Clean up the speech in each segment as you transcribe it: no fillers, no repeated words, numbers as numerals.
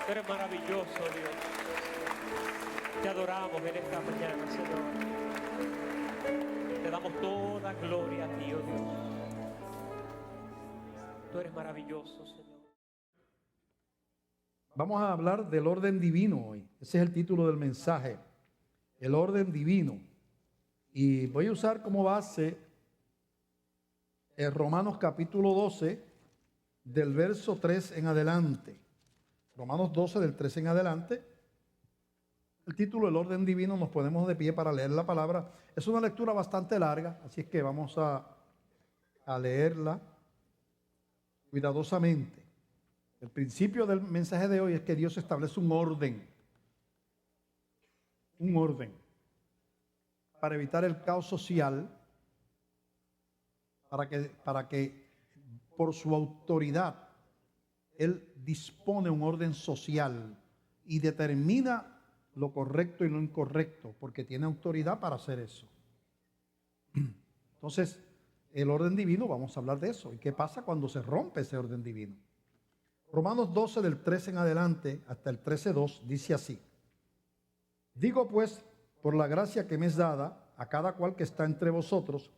Tú eres maravilloso, Dios. Te adoramos en esta mañana, Señor. Te damos toda gloria a ti, oh Dios. Tú eres maravilloso, Señor. Vamos a hablar del orden divino hoy. Ese es el título del mensaje. El orden divino. Y voy a usar como base el Romanos capítulo 12, del verso 3 en adelante. Romanos 12, del 3 en adelante. El título, el orden divino, nos ponemos de pie para leer la palabra. Es una lectura bastante larga, así es que vamos a leerla cuidadosamente. El principio del mensaje de hoy es que Dios establece un orden para evitar el caos social, para que por su autoridad Él dispone un orden social y determina lo correcto y lo incorrecto, porque tiene autoridad para hacer eso. Entonces, el orden divino, vamos a hablar de eso. ¿Y qué pasa cuando se rompe ese orden divino? Romanos 12, del 13 en adelante, hasta el 13:2, dice así: digo pues, por la gracia que me es dada a cada cual que está entre vosotros,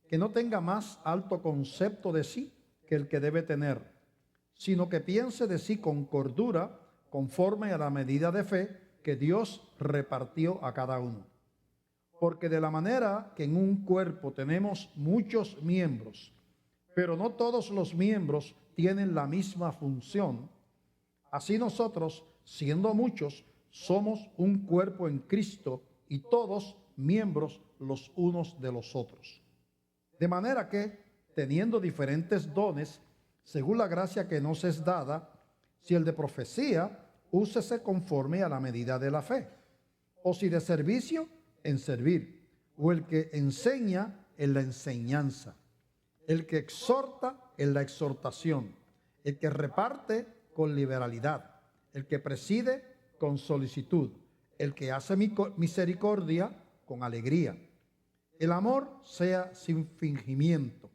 que no tenga más alto concepto de sí que el que debe tener, sino que piense de sí con cordura, conforme a la medida de fe que Dios repartió a cada uno. Porque de la manera que en un cuerpo tenemos muchos miembros, pero no todos los miembros tienen la misma función, así nosotros, siendo muchos, somos un cuerpo en Cristo y todos miembros los unos de los otros. De manera que, teniendo diferentes dones, según la gracia que nos es dada, si el de profecía, úsese conforme a la medida de la fe, o si de servicio, en servir, o el que enseña, en la enseñanza, el que exhorta, en la exhortación, el que reparte, con liberalidad, el que preside, con solicitud, el que hace misericordia, con alegría. El amor sea sin fingimiento.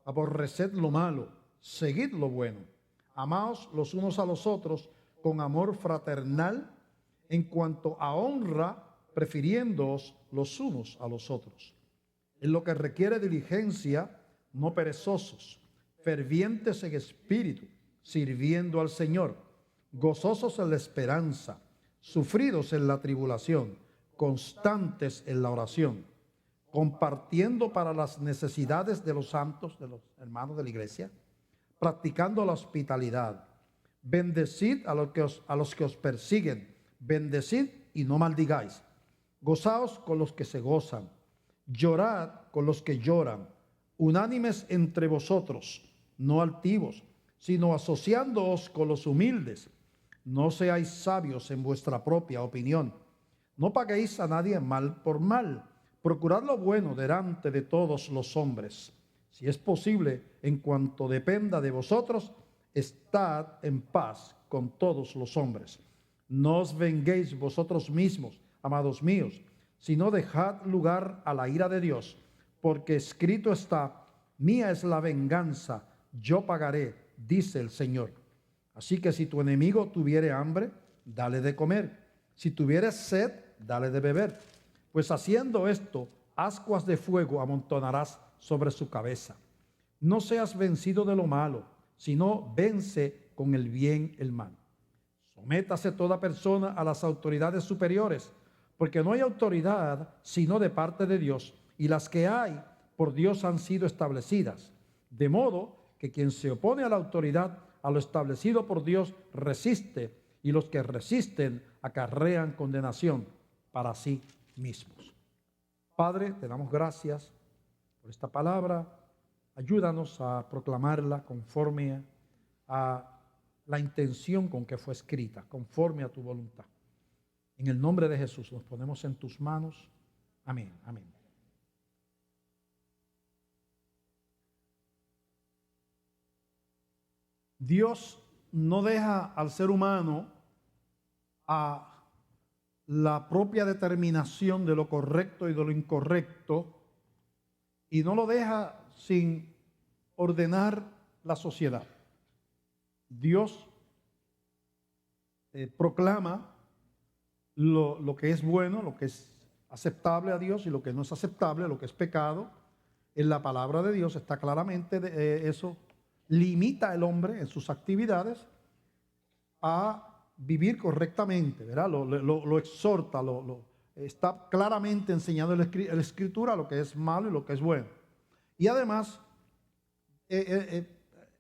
Aborreced lo malo, seguid lo bueno. Amaos los unos a los otros con amor fraternal, en cuanto a honra, prefiriéndoos los unos a los otros. En lo que requiere diligencia, no perezosos, fervientes en espíritu, sirviendo al Señor, gozosos en la esperanza, sufridos en la tribulación, constantes en la oración, compartiendo para las necesidades de los santos, de los hermanos de la iglesia, practicando la hospitalidad. Bendecid a los que os persiguen, bendecid y no maldigáis. Gozaos con los que se gozan, llorad con los que lloran, unánimes entre vosotros, no altivos, sino asociándoos con los humildes. No seáis sabios en vuestra propia opinión. No paguéis a nadie mal por mal. Procurad lo bueno delante de todos los hombres. Si es posible, en cuanto dependa de vosotros, estad en paz con todos los hombres. No os venguéis vosotros mismos, amados míos, sino dejad lugar a la ira de Dios, porque escrito está: mía es la venganza, yo pagaré, dice el Señor. Así que si tu enemigo tuviere hambre, dale de comer. Si tuviere sed, dale de beber. Pues haciendo esto, ascuas de fuego amontonarás sobre su cabeza. No seas vencido de lo malo, sino vence con el bien el mal. Sométase toda persona a las autoridades superiores, porque no hay autoridad sino de parte de Dios, y las que hay por Dios han sido establecidas. De modo que quien se opone a la autoridad, a lo establecido por Dios, resiste, y los que resisten acarrean condenación para sí mismos. Padre, te damos gracias por esta palabra. Ayúdanos a proclamarla conforme a la intención con que fue escrita, conforme a tu voluntad. En el nombre de Jesús nos ponemos en tus manos. Amén, amén. Dios no deja al ser humano a la propia determinación de lo correcto y de lo incorrecto, y no lo deja sin ordenar la sociedad. Dios proclama lo que es bueno, lo que es aceptable a Dios y lo que no es aceptable, lo que es pecado. En la palabra de Dios está claramente eso limita al hombre en sus actividades a vivir correctamente, ¿verdad? Lo exhorta, está claramente enseñado en la Escritura lo que es malo y lo que es bueno. Y además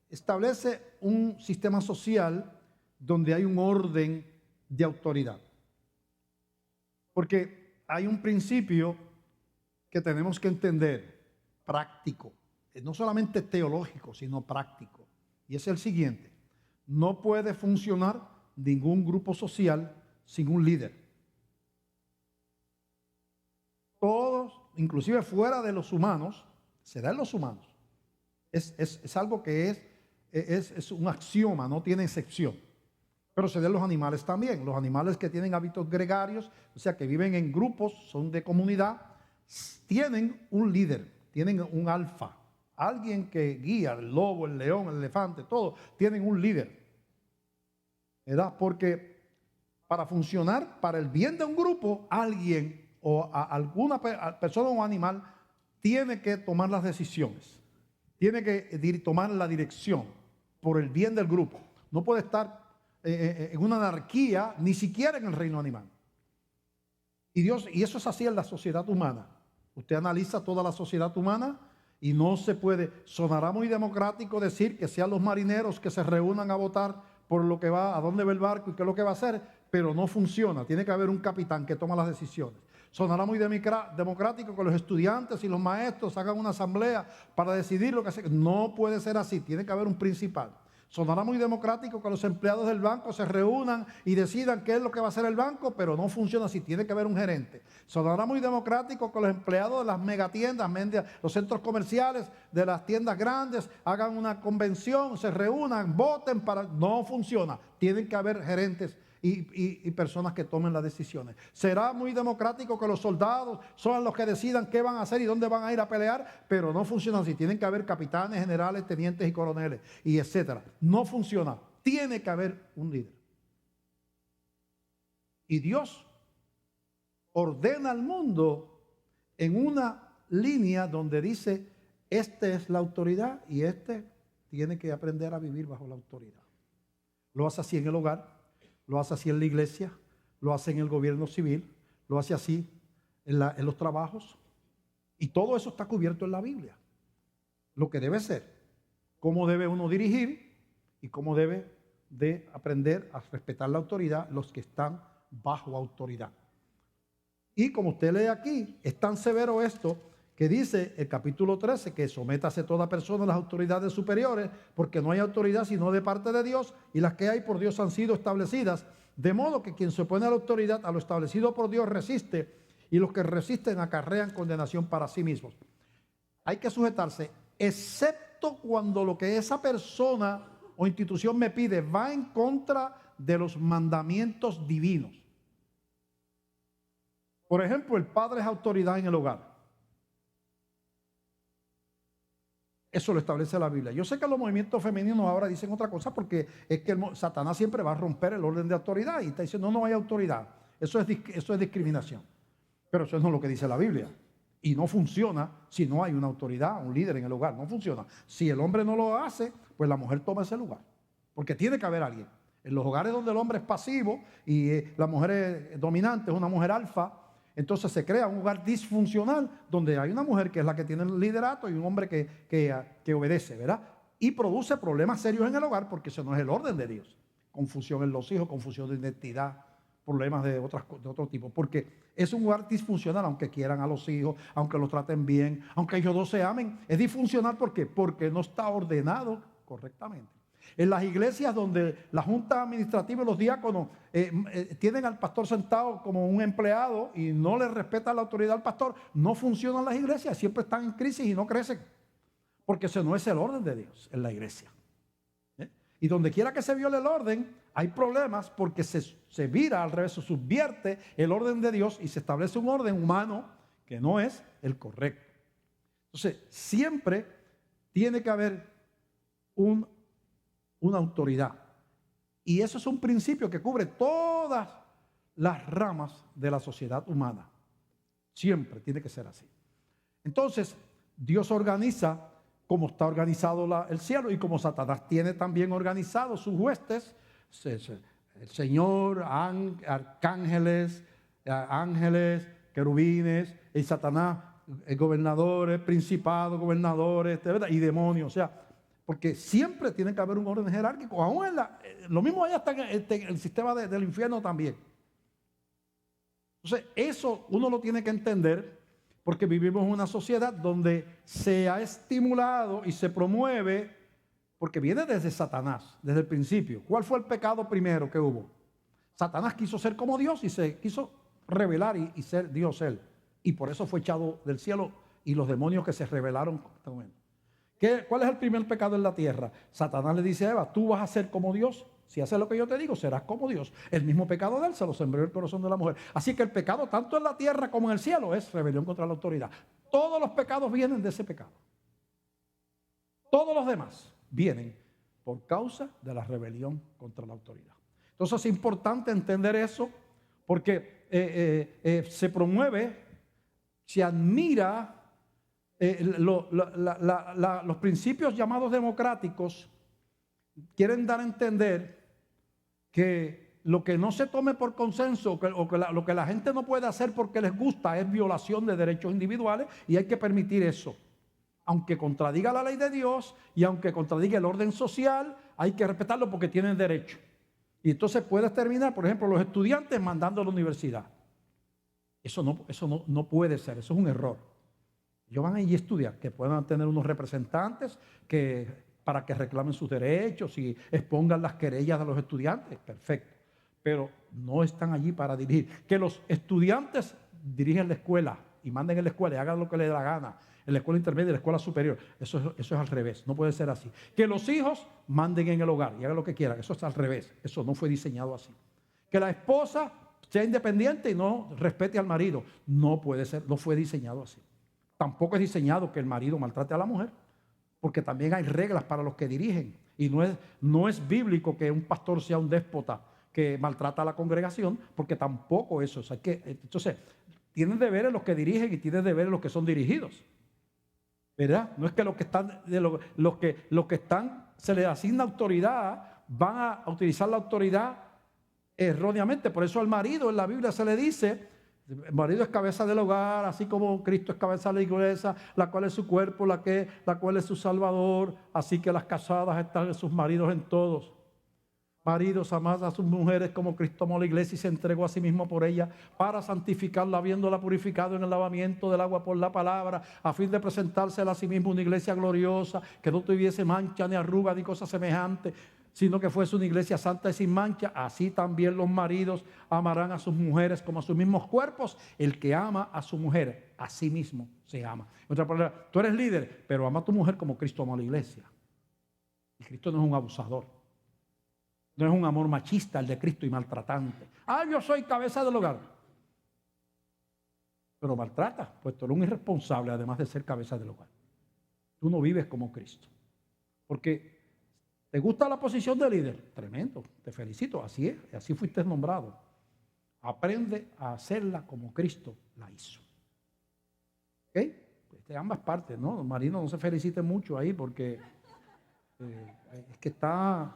establece un sistema social donde hay un orden de autoridad. Porque hay un principio que tenemos que entender, práctico, no solamente teológico, sino práctico. Y es el siguiente: no puede funcionar ningún grupo social sin un líder. Todos, inclusive fuera de los humanos, se da en los humanos. Es algo que es un axioma, no tiene excepción. Pero se da en los animales también. Los animales que tienen hábitos gregarios, o sea, que viven en grupos, son de comunidad, tienen un líder, tienen un alfa, alguien que guía, el lobo, el león, el elefante, todos tienen un líder, ¿verdad? Porque para funcionar, para el bien de un grupo, alguien o alguna persona o animal tiene que tomar las decisiones, tiene que tomar la dirección por el bien del grupo. No puede estar en una anarquía, ni siquiera en el reino animal. Y eso es así en la sociedad humana. Usted analiza toda la sociedad humana y no se puede, sonará muy democrático decir que sean los marineros que se reúnan a votar por lo que va, a dónde va el barco y qué es lo que va a hacer, pero no funciona. Tiene que haber un capitán que toma las decisiones. Sonará muy democrático que los estudiantes y los maestros hagan una asamblea para decidir lo que hacer. No puede ser así, tiene que haber un principal. Sonará muy democrático que los empleados del banco se reúnan y decidan qué es lo que va a hacer el banco, pero no funciona así, tiene que haber un gerente. Sonará muy democrático que los empleados de las megatiendas, los centros comerciales, de las tiendas grandes, hagan una convención, se reúnan, voten para... No funciona, tienen que haber gerentes y personas que tomen las decisiones. Será muy democrático que los soldados son los que decidan qué van a hacer y dónde van a ir a pelear, pero no funciona así. Tienen que haber capitanes, generales, tenientes y coroneles, y etcétera. No funciona. Tiene que haber un líder. Y Dios ordena al mundo en una línea donde dice: esta es la autoridad y este tiene que aprender a vivir bajo la autoridad. Lo hace así en el hogar, lo hace así en la iglesia, lo hace en el gobierno civil, lo hace así en los trabajos. Y todo eso está cubierto en la Biblia. Lo que debe ser, cómo debe uno dirigir y cómo debe de aprender a respetar la autoridad, los que están bajo autoridad. Y como usted lee aquí, es tan severo esto que dice el capítulo 13 que sométase toda persona a las autoridades superiores, porque no hay autoridad sino de parte de Dios, y las que hay por Dios han sido establecidas, de modo que quien se opone a la autoridad, a lo establecido por Dios, resiste, y los que resisten acarrean condenación para sí mismos. Hay que sujetarse, excepto cuando lo que esa persona o institución me pide va en contra de los mandamientos divinos. Por ejemplo, el padre es autoridad en el hogar. Eso lo establece la Biblia. Yo sé que los movimientos femeninos ahora dicen otra cosa, porque es que Satanás siempre va a romper el orden de autoridad y está diciendo no hay autoridad. Eso es discriminación. Pero eso no es lo que dice la Biblia. Y no funciona si no hay una autoridad, un líder en el hogar. No funciona. Si el hombre no lo hace, pues la mujer toma ese lugar. Porque tiene que haber alguien. En los hogares donde el hombre es pasivo y la mujer es dominante, es una mujer alfa, entonces se crea un hogar disfuncional donde hay una mujer que es la que tiene el liderato y un hombre que obedece, ¿verdad? Y produce problemas serios en el hogar porque eso no es el orden de Dios. Confusión en los hijos, confusión de identidad, problemas de otro tipo. Porque es un hogar disfuncional, aunque quieran a los hijos, aunque los traten bien, aunque ellos dos se amen. Es disfuncional, ¿por qué? Porque no está ordenado correctamente. En las iglesias donde la junta administrativa y los diáconos tienen al pastor sentado como un empleado y no le respetan la autoridad al pastor, no funcionan las iglesias, siempre están en crisis y no crecen, porque ese no es el orden de Dios en la iglesia. Y donde quiera que se viole el orden, hay problemas porque se vira al revés, se subvierte el orden de Dios y se establece un orden humano que no es el correcto. Entonces, siempre tiene que haber una autoridad. Y eso es un principio que cubre todas las ramas de la sociedad humana. Siempre tiene que ser así. Entonces, Dios organiza como está organizado el cielo y como Satanás tiene también organizado sus huestes, el Señor, arcángeles, ángeles, querubines, y Satanás, gobernadores, principados, gobernadores, ¿verdad? Y demonios. O sea, porque siempre tiene que haber un orden jerárquico. Aún lo mismo allá está en el sistema del infierno también. Entonces, eso uno lo tiene que entender, porque vivimos en una sociedad donde se ha estimulado y se promueve, porque viene desde Satanás, desde el principio. ¿Cuál fue el pecado primero que hubo? Satanás quiso ser como Dios y se quiso revelar y ser Dios él. Y por eso fue echado del cielo y los demonios que se rebelaron con él. ¿Cuál es el primer pecado en la tierra? Satanás le dice a Eva, tú vas a ser como Dios. Si haces lo que yo te digo, serás como Dios. El mismo pecado de él se lo sembró en el corazón de la mujer. Así que el pecado, tanto en la tierra como en el cielo, es rebelión contra la autoridad. Todos los pecados vienen de ese pecado. Todos los demás vienen por causa de la rebelión contra la autoridad. Entonces es importante entender eso, porque se promueve, se admira los principios llamados democráticos. Quieren dar a entender que lo que no se tome por consenso lo que la gente no puede hacer porque les gusta es violación de derechos individuales y hay que permitir eso. Aunque contradiga la ley de Dios y aunque contradiga el orden social, hay que respetarlo porque tienen derecho. Y entonces puedes terminar, por ejemplo, los estudiantes mandando a la universidad. Eso no puede ser, eso es un error. Ellos van a ir a estudiar, que puedan tener unos representantes para que reclamen sus derechos y expongan las querellas de los estudiantes, perfecto. Pero no están allí para dirigir. Que los estudiantes dirigen la escuela y manden en la escuela y hagan lo que les dé la gana, en la escuela intermedia y en la escuela superior. Eso es al revés, no puede ser así. Que los hijos manden en el hogar y hagan lo que quieran, eso es al revés, eso no fue diseñado así. Que la esposa sea independiente y no respete al marido, no puede ser, no fue diseñado así. Tampoco es diseñado que el marido maltrate a la mujer, porque también hay reglas para los que dirigen. Y no es bíblico que un pastor sea un déspota que maltrata a la congregación, porque tampoco eso. O sea, entonces, tienen deberes los que dirigen y tienen deberes los que son dirigidos. ¿Verdad? No es que los que están, se les asigna autoridad, van a utilizar la autoridad erróneamente. Por eso al marido en la Biblia se le dice, el marido es cabeza del hogar, así como Cristo es cabeza de la iglesia, la cual es su cuerpo, la cual es su salvador. Así que las casadas están en sus maridos en todos. Maridos, amad a sus mujeres como Cristo amó a la iglesia y se entregó a sí mismo por ella para santificarla, habiéndola purificado en el lavamiento del agua por la palabra, a fin de presentársela a sí mismo una iglesia gloriosa, que no tuviese mancha ni arruga ni cosa semejante, sino que fuese una iglesia santa y sin mancha. Así también los maridos amarán a sus mujeres como a sus mismos cuerpos. El que ama a su mujer, a sí mismo se ama. En otra palabra, tú eres líder, pero ama a tu mujer como Cristo amó a la iglesia. Y Cristo no es un abusador. No es un amor machista el de Cristo y maltratante. Yo soy cabeza del hogar. Pero maltrata, pues tú eres un irresponsable además de ser cabeza del hogar. Tú no vives como Cristo. Porque ¿te gusta la posición de líder? Tremendo, te felicito, así es, así fuiste nombrado. Aprende a hacerla como Cristo la hizo. ¿Ok? Pues de ambas partes, ¿no? Marino, no se felicite mucho ahí porque es que está,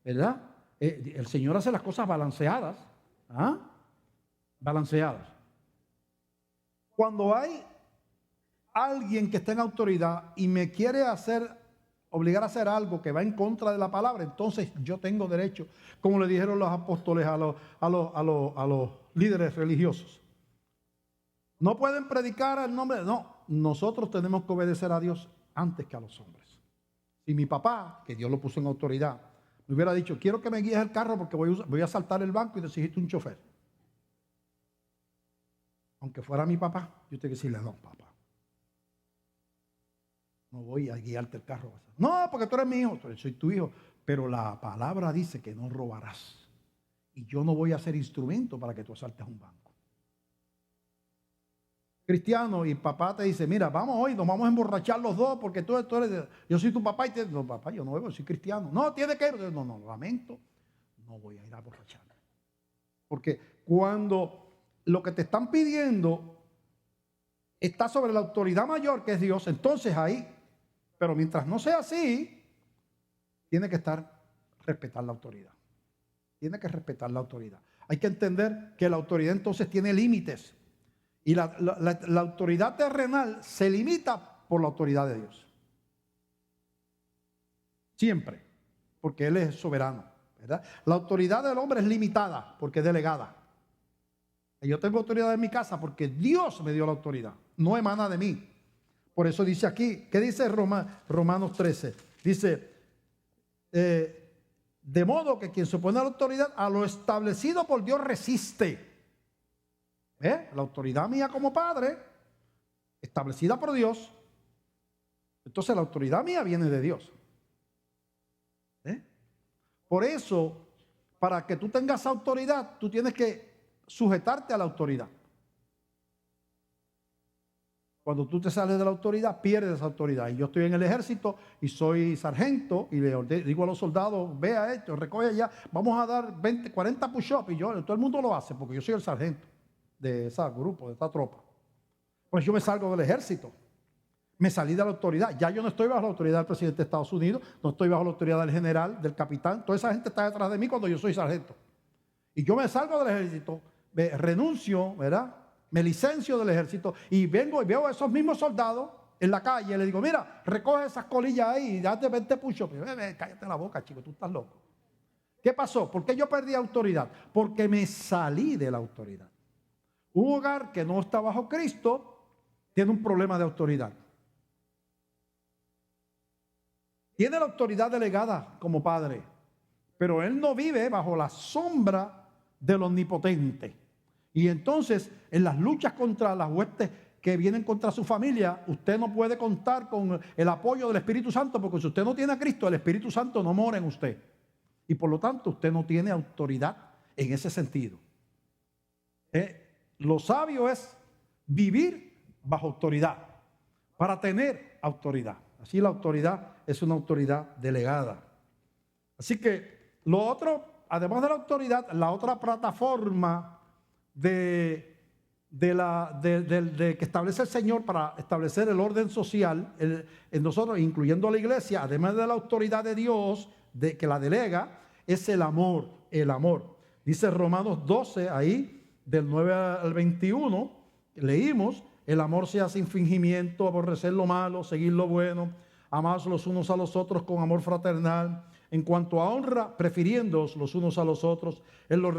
¿verdad? El Señor hace las cosas balanceadas. Balanceadas. Cuando hay alguien que está en autoridad y me quiere obligar a hacer algo que va en contra de la palabra, entonces yo tengo derecho, como le dijeron los apóstoles a los líderes religiosos. No pueden predicar el nombre, no, nosotros tenemos que obedecer a Dios antes que a los hombres. Si mi papá, que Dios lo puso en autoridad, me hubiera dicho, quiero que me guíes el carro porque voy a saltar el banco y necesito un chofer. Aunque fuera mi papá, yo tengo que decirle, no, papá, no voy a guiarte el carro. No, porque tú eres mi hijo, soy tu hijo. Pero la palabra dice que no robarás. Y yo no voy a ser instrumento para que tú asaltes un banco. Cristiano, y papá te dice, mira, vamos hoy, nos vamos a emborrachar los dos porque tú eres, yo soy tu papá y no, papá, yo no bebo, soy cristiano. No, tiene que ir. No, lamento, no voy a ir a borracharme. Porque cuando lo que te están pidiendo está sobre la autoridad mayor que es Dios, entonces ahí, pero mientras no sea así, tiene que respetar la autoridad. Tiene que respetar la autoridad. Hay que entender que la autoridad entonces tiene límites. Y la autoridad terrenal se limita por la autoridad de Dios. Siempre. Porque Él es soberano, ¿verdad? La autoridad del hombre es limitada porque es delegada. Y yo tengo autoridad en mi casa porque Dios me dio la autoridad. No emana de mí. Por eso dice aquí, ¿qué dice Romanos 13? Dice, de modo que quien se opone a la autoridad, a lo establecido por Dios resiste. La autoridad mía como padre, establecida por Dios. Entonces la autoridad mía viene de Dios. Por eso, para que tú tengas autoridad, tú tienes que sujetarte a la autoridad. Cuando tú te sales de la autoridad, pierdes esa autoridad. Y yo estoy en el ejército y soy sargento y le digo a los soldados, vea esto, recoge allá, vamos a dar 20, 40 push-ups. Y todo el mundo lo hace porque yo soy el sargento de ese grupo, de esa tropa. Pues yo me salgo del ejército. Me salí de la autoridad. Ya yo no estoy bajo la autoridad del presidente de Estados Unidos, no estoy bajo la autoridad del general, del capitán. Toda esa gente está detrás de mí cuando yo soy sargento. Y yo me salgo del ejército, renuncio, ¿verdad? Me licencio del ejército y vengo y veo a esos mismos soldados en la calle y le digo, mira, recoge esas colillas ahí y date 20 push-ups. Cállate la boca, chico, tú estás loco. ¿Qué pasó? ¿Por qué yo perdí autoridad? Porque me salí de la autoridad. Un hogar que no está bajo Cristo tiene un problema de autoridad. Tiene la autoridad delegada como padre, pero él no vive bajo la sombra del omnipotente. Y entonces, en las luchas contra las huestes que vienen contra su familia, usted no puede contar con el apoyo del Espíritu Santo, porque si usted no tiene a Cristo, el Espíritu Santo no mora en usted. Y por lo tanto, usted no tiene autoridad en ese sentido. Lo sabio es vivir bajo autoridad, para tener autoridad. Así la autoridad es una autoridad delegada. Así que lo otro, además de la autoridad, la otra plataforma que establece el Señor para establecer el orden social en nosotros, incluyendo a la iglesia, además de la autoridad de Dios que la delega, es el amor. El amor. Dice Romanos 12, ahí, del 9 al 21, leímos, el amor sea sin fingimiento, aborrecer lo malo, seguir lo bueno, amaos los unos a los otros con amor fraternal. En cuanto a honra, prefiriéndoos los unos a los otros, en lo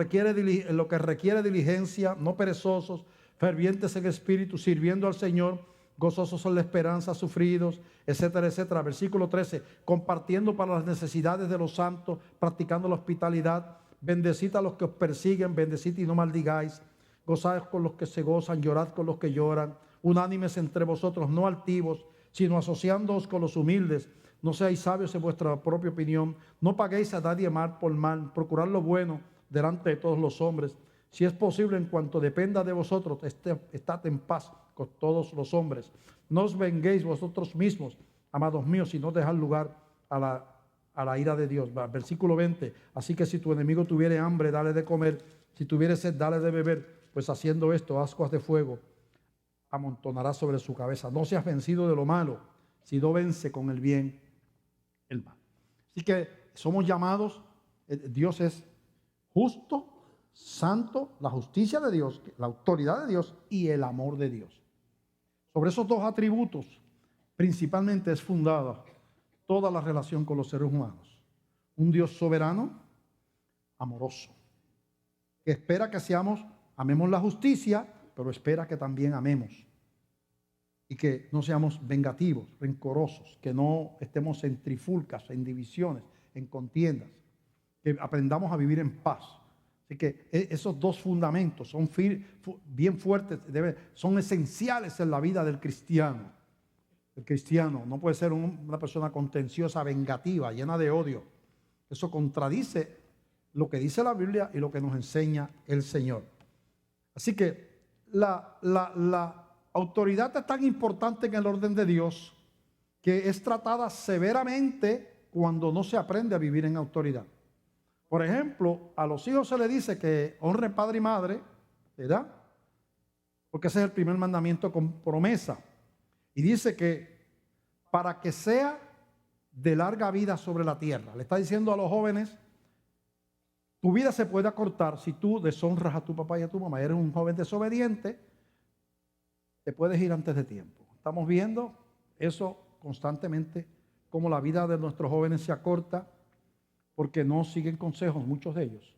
que requiere diligencia, no perezosos, fervientes en espíritu, sirviendo al Señor, gozosos en la esperanza, sufridos, etcétera, etcétera. Versículo 13, compartiendo para las necesidades de los santos, practicando la hospitalidad, bendecid a los que os persiguen, bendecid y no maldigáis, gozad con los que se gozan, llorad con los que lloran, unánimes entre vosotros, no altivos, sino asociándoos con los humildes. No seáis sabios en vuestra propia opinión, no paguéis a nadie mal por mal, procurad lo bueno delante de todos los hombres. Si es posible, en cuanto dependa de vosotros, estad en paz con todos los hombres. No os venguéis vosotros mismos, amados míos, sino dejad lugar a la ira de Dios. Versículo 20, así que si tu enemigo tuviere hambre, dale de comer, si tuviere sed, dale de beber, pues haciendo esto, ascuas de fuego amontonará sobre su cabeza. No seas vencido de lo malo, sino vence con el bien el mal. Así que somos llamados, Dios es justo, santo, la justicia de Dios, la autoridad de Dios y el amor de Dios. Sobre esos dos atributos principalmente es fundada toda la relación con los seres humanos. Un Dios soberano, amoroso, que espera que amemos la justicia, pero espera que también amemos. Y que no seamos vengativos, rencorosos, que no estemos en trifulcas, en divisiones, en contiendas, que aprendamos a vivir en paz. Así que esos dos fundamentos son bien fuertes, son esenciales en la vida del cristiano. El cristiano no puede ser una persona contenciosa, vengativa, llena de odio. Eso contradice lo que dice la Biblia y lo que nos enseña el Señor. Así que la autoridad es tan importante en el orden de Dios que es tratada severamente cuando no se aprende a vivir en autoridad. Por ejemplo, a los hijos se les dice que honren padre y madre, ¿verdad? Porque ese es el primer mandamiento con promesa. Y dice que para que sea de larga vida sobre la tierra. Le está diciendo a los jóvenes, tu vida se puede acortar si tú deshonras a tu papá y a tu mamá. Eres un joven desobediente, te puedes ir antes de tiempo. Estamos viendo eso constantemente, cómo la vida de nuestros jóvenes se acorta porque no siguen consejos, muchos de ellos.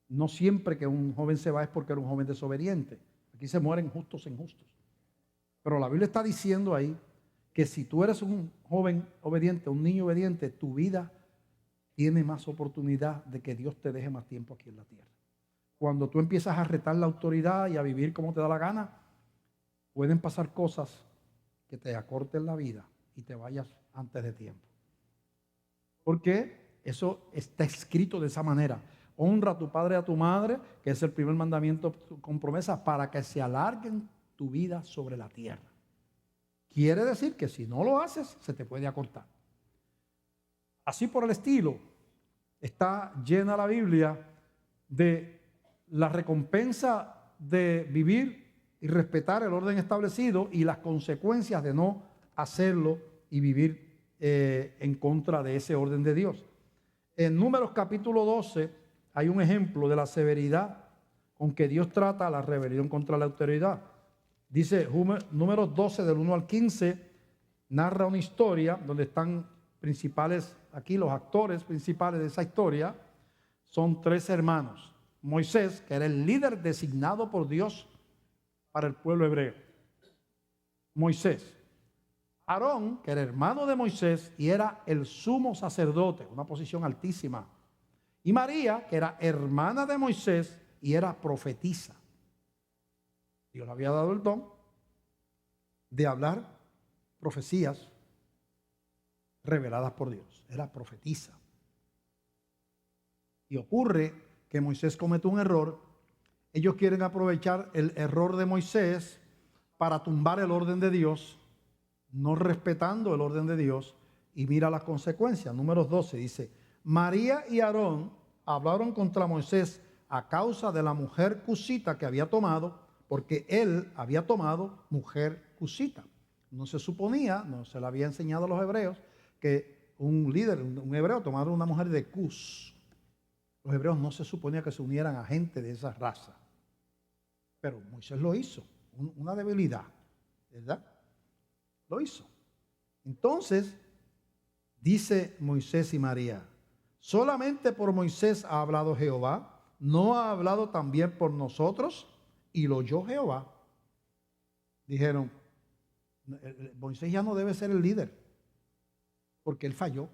No siempre que un joven se va es porque era un joven desobediente. Aquí se mueren justos e injustos. Pero la Biblia está diciendo ahí que si tú eres un joven obediente, un niño obediente, tu vida tiene más oportunidad de que Dios te deje más tiempo aquí en la tierra. Cuando tú empiezas a retar la autoridad y a vivir como te da la gana, pueden pasar cosas que te acorten la vida y te vayas antes de tiempo. Porque eso está escrito de esa manera. Honra a tu padre y a tu madre, que es el primer mandamiento con promesa, para que se alarguen tu vida sobre la tierra. Quiere decir que si no lo haces, se te puede acortar. Así por el estilo, está llena la Biblia de la recompensa de vivir y respetar el orden establecido y las consecuencias de no hacerlo y vivir en contra de ese orden de Dios. En Números capítulo 12 hay un ejemplo de la severidad con que Dios trata la rebelión contra la autoridad. Dice Números 12 del 1 al 15, narra una historia donde están principales, aquí los actores principales de esa historia son tres hermanos. Moisés, que era el líder designado por Dios para el pueblo hebreo. Moisés. Aarón, que era hermano de Moisés y era el sumo sacerdote, una posición altísima. Y María, que era hermana de Moisés y era profetisa. Dios le había dado el don de hablar profecías reveladas por Dios. Era profetisa. Y ocurre que Moisés comete un error. Ellos quieren aprovechar el error de Moisés para tumbar el orden de Dios, no respetando el orden de Dios, y mira las consecuencias. Números 12 dice, María y Aarón hablaron contra Moisés a causa de la mujer cusita que había tomado, porque él había tomado mujer cusita. No se suponía, no se le había enseñado a los hebreos, que un líder, un hebreo, tomara una mujer de Cus. Los hebreos no se suponía que se unieran a gente de esa raza. Pero Moisés lo hizo, una debilidad, ¿verdad? Lo hizo. Entonces, dice Moisés y María, solamente por Moisés ha hablado Jehová, ¿no ha hablado también por nosotros? Y lo oyó Jehová. Dijeron, Moisés ya no debe ser el líder, porque él falló.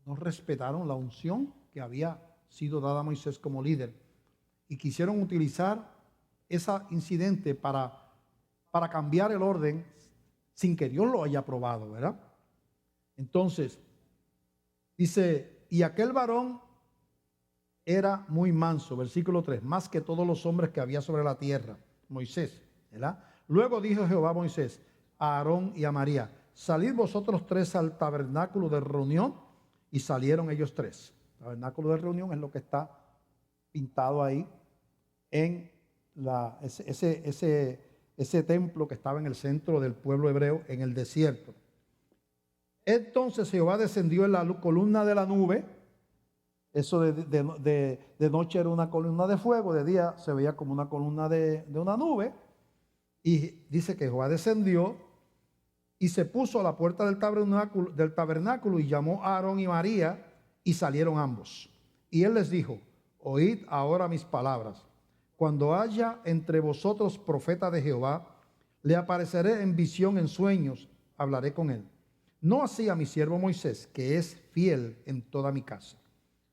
No respetaron la unción que había sido dada a Moisés como líder y quisieron utilizar ese incidente para cambiar el orden sin que Dios lo haya aprobado, ¿verdad? Entonces, dice, y aquel varón era muy manso, versículo 3, más que todos los hombres que había sobre la tierra, Moisés, ¿verdad? Luego dijo Jehová a Moisés, a Aarón y a María, salid vosotros tres al tabernáculo de reunión, y salieron ellos tres. El tabernáculo de reunión es lo que está pintado ahí en ese templo que estaba en el centro del pueblo hebreo en el desierto. Entonces Jehová descendió en la columna de la nube. Eso de noche era una columna de fuego, de día se veía como una columna de una nube. Y dice que Jehová descendió y se puso a la puerta del tabernáculo y llamó a Aarón y María y salieron ambos. Y él les dijo, oíd ahora mis palabras. Cuando haya entre vosotros profeta de Jehová, le apareceré en visión, en sueños, hablaré con él. No así a mi siervo Moisés, que es fiel en toda mi casa.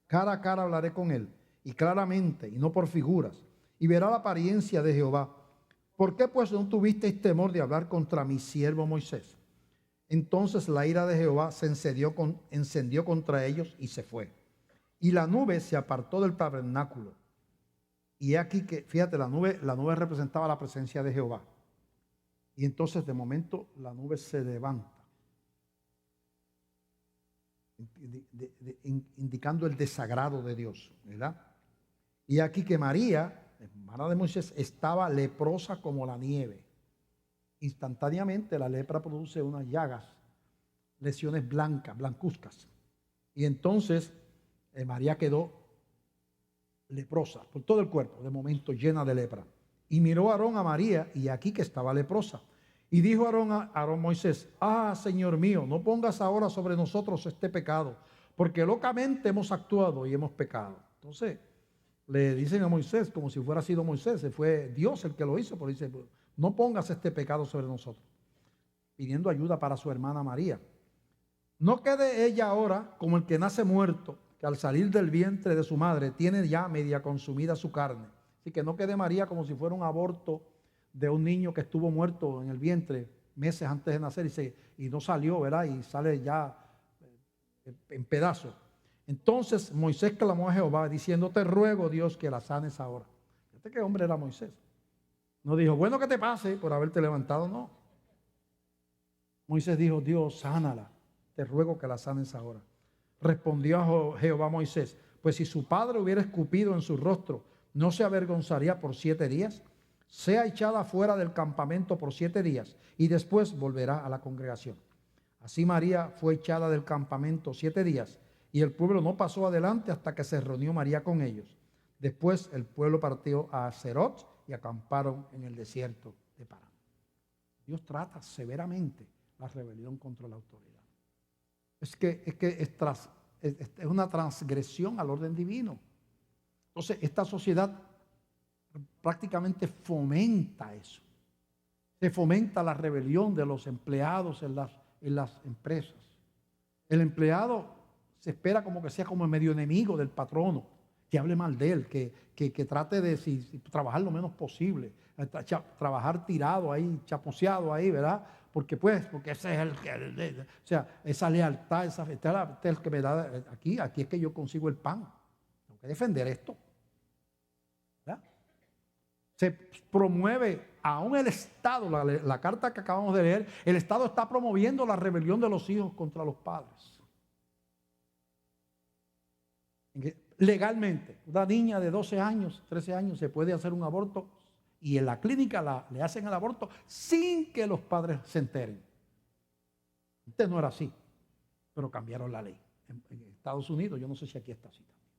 Cara a cara hablaré con él, y claramente, y no por figuras, y verá la apariencia de Jehová. ¿Por qué pues no tuvisteis temor de hablar contra mi siervo Moisés? Entonces la ira de Jehová se encendió contra ellos y se fue. Y la nube se apartó del tabernáculo. Y aquí que, fíjate, la nube representaba la presencia de Jehová. Y entonces de momento la nube se levanta. indicando el desagrado de Dios, ¿verdad? Y aquí que María, hermana de Moisés, estaba leprosa como la nieve. Instantáneamente la lepra produce unas llagas, lesiones blancas, blancuzcas. Y entonces María quedó leprosa por todo el cuerpo, de momento llena de lepra. Y miró Aarón a María y aquí que estaba leprosa. Y dijo Aarón Moisés, Señor mío, no pongas ahora sobre nosotros este pecado, porque locamente hemos actuado y hemos pecado. Entonces le dicen a Moisés, como si fuera sido Moisés, fue Dios el que lo hizo, pero dice, no pongas este pecado sobre nosotros, pidiendo ayuda para su hermana María. No quede ella ahora como el que nace muerto, que al salir del vientre de su madre tiene ya media consumida su carne. Así que no quede María como si fuera un aborto de un niño que estuvo muerto en el vientre meses antes de nacer y no salió, ¿verdad? Y sale ya en pedazos. Entonces Moisés clamó a Jehová diciendo, te ruego, Dios, que la sanes ahora. Fíjate qué hombre era Moisés. No dijo, bueno, que te pase por haberte levantado, no. Moisés dijo, Dios, sánala, te ruego que la sanes ahora. Respondió a Jehová a Moisés, pues si su padre hubiera escupido en su rostro, ¿no se avergonzaría por 7 días? Sea echada fuera del campamento por 7 días y después volverá a la congregación. Así María fue echada del campamento 7 días y el pueblo no pasó adelante hasta que se reunió María con ellos. Después el pueblo partió a Serot y acamparon en el desierto de Parán. Dios trata severamente la rebelión contra la autoridad. Es una transgresión al orden divino. Entonces, esta sociedad prácticamente fomenta eso. Se fomenta la rebelión de los empleados en las empresas. El empleado se espera como que sea como el medio enemigo del patrono, que hable mal de él, que trate de trabajar lo menos posible, trabajar tirado ahí, chaposeado ahí, ¿verdad? Porque ese es o sea, esa lealtad, este es el que me da, aquí es que yo consigo el pan. Tengo que defender esto. ¿Verdad? Se promueve aún el Estado, la carta que acabamos de leer, el Estado está promoviendo la rebelión de los hijos contra los padres. Legalmente, una niña de 12 años, 13 años se puede hacer un aborto y en la clínica le hacen el aborto sin que los padres se enteren. Antes no era así, pero cambiaron la ley. En Estados Unidos, yo no sé si aquí está así también.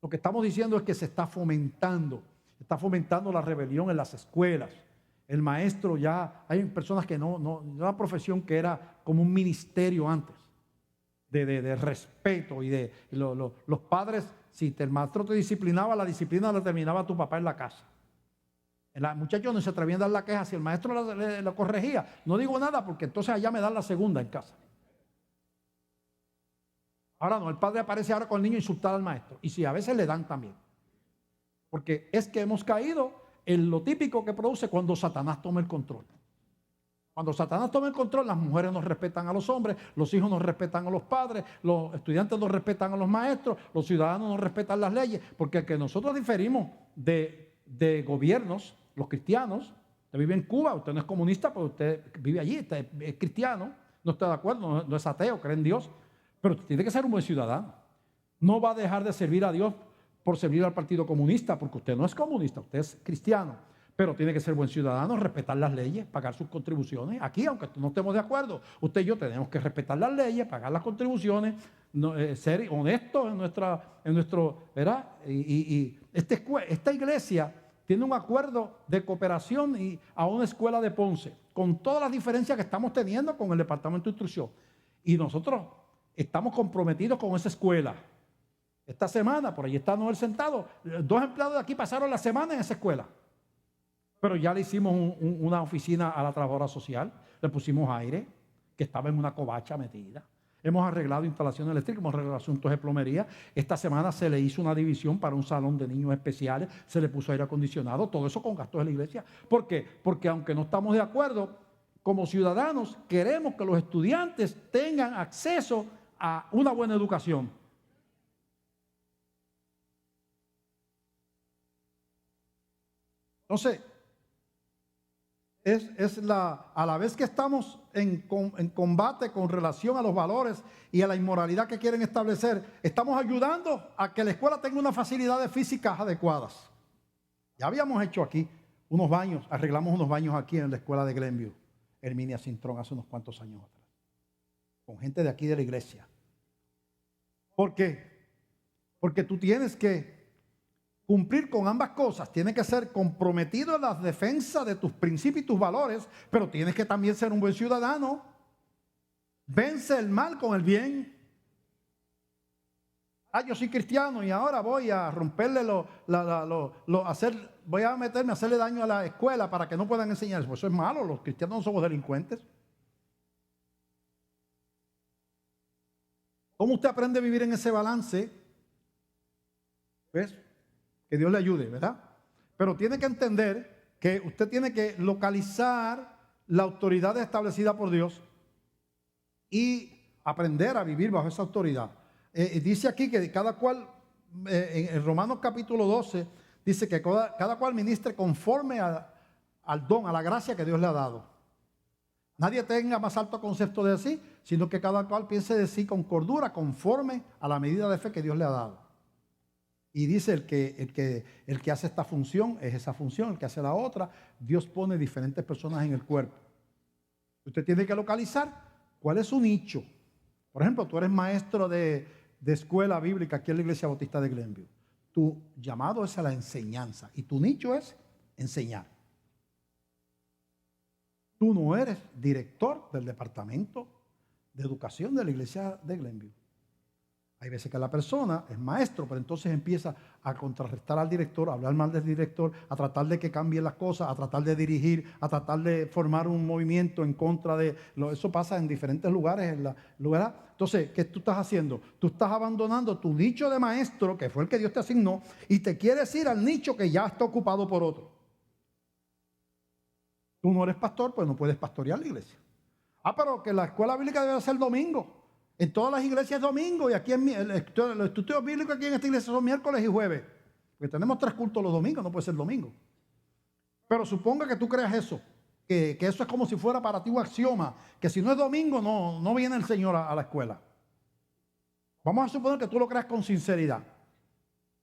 Lo que estamos diciendo es que se está fomentando la rebelión en las escuelas. El maestro ya, hay personas que no, una profesión que era como un ministerio antes, de respeto y los padres, si el maestro te disciplinaba, la disciplina la terminaba tu papá en la casa. El muchacho no se atrevía a dar la queja, si el maestro lo corregía, no digo nada porque entonces allá me dan la segunda en casa. Ahora no, el padre aparece ahora con el niño a insultar al maestro. Y sí, a veces le dan también. Porque es que hemos caído en lo típico que produce cuando Satanás toma el control. Cuando Satanás toma el control, las mujeres no respetan a los hombres, los hijos no respetan a los padres, los estudiantes no respetan a los maestros, los ciudadanos no respetan las leyes. Porque el que nosotros diferimos de gobiernos, los cristianos, usted vive en Cuba, usted no es comunista, pero usted vive allí, usted es cristiano, no está de acuerdo, no es ateo, cree en Dios. Pero tiene que ser un buen ciudadano. No va a dejar de servir a Dios por servir al Partido Comunista, porque usted no es comunista, usted es cristiano. Pero tiene que ser buen ciudadano, respetar las leyes, pagar sus contribuciones. Aquí, aunque no estemos de acuerdo, usted y yo tenemos que respetar las leyes, pagar las contribuciones, ser honestos en nuestro, ¿verdad? Y esta iglesia tiene un acuerdo de cooperación a una escuela de Ponce, con todas las diferencias que estamos teniendo con el Departamento de Instrucción. Y nosotros estamos comprometidos con esa escuela. Esta semana, por allí está Noel sentado, 2 empleados de aquí pasaron la semana en esa escuela. Pero ya le hicimos una oficina a la trabajadora social, le pusimos aire, que estaba en una covacha metida. Hemos arreglado instalaciones eléctricas, hemos arreglado asuntos de plomería. Esta semana se le hizo una división para un salón de niños especiales, se le puso aire acondicionado, todo eso con gastos de la iglesia. ¿Por qué? Porque aunque no estamos de acuerdo, como ciudadanos queremos que los estudiantes tengan acceso a una buena educación. Entonces, a la vez que estamos en combate con relación a los valores y a la inmoralidad que quieren establecer, estamos ayudando a que la escuela tenga unas facilidades físicas adecuadas. Ya habíamos hecho aquí unos baños, arreglamos unos baños aquí en la escuela de Glenview, Herminia Cintrón, hace unos cuantos años atrás, con gente de aquí de la iglesia. ¿Por qué? Porque tú tienes que cumplir con ambas cosas. Tienes que ser comprometido en la defensa de tus principios y tus valores, pero tienes que también ser un buen ciudadano. Vence el mal con el bien. Yo soy cristiano y ahora voy a romperle voy a meterme a hacerle daño a la escuela para que no puedan enseñar. Pues eso es malo, los cristianos no somos delincuentes. ¿Cómo usted aprende a vivir en ese balance? ¿Ves? Que Dios le ayude, ¿verdad? Pero tiene que entender que usted tiene que localizar la autoridad establecida por Dios y aprender a vivir bajo esa autoridad. Dice aquí que cada cual, en Romanos capítulo 12, dice que cada cual ministre conforme al don, a la gracia que Dios le ha dado. Nadie tenga más alto concepto de sí, sino que cada cual piense de sí con cordura, conforme a la medida de fe que Dios le ha dado. Y dice el que hace esta función es esa función, el que hace la otra. Dios pone diferentes personas en el cuerpo. Usted tiene que localizar cuál es su nicho. Por ejemplo, tú eres maestro de escuela bíblica aquí en la Iglesia Bautista de Glenview. Tu llamado es a la enseñanza y tu nicho es enseñar. Tú no eres director del departamento de educación de la Iglesia de Glenview. Hay veces que la persona es maestro, pero entonces empieza a contrarrestar al director, a hablar mal del director, a tratar de que cambien las cosas, a tratar de dirigir, a tratar de formar un movimiento en contra de... Eso pasa en diferentes lugares, ¿verdad? Entonces, ¿qué tú estás haciendo? Tú estás abandonando tu nicho de maestro, que fue el que Dios te asignó, y te quieres ir al nicho que ya está ocupado por otro. Tú no eres pastor, pues no puedes pastorear la iglesia. Pero que la escuela bíblica debe ser domingo. En todas las iglesias es domingo y aquí los estudios bíblicos aquí en esta iglesia son miércoles y jueves. Porque tenemos 3 cultos los domingos, no puede ser domingo. Pero suponga que tú creas eso, que eso es como si fuera para ti un axioma, que si no es domingo no viene el Señor a la escuela. Vamos a suponer que tú lo creas con sinceridad.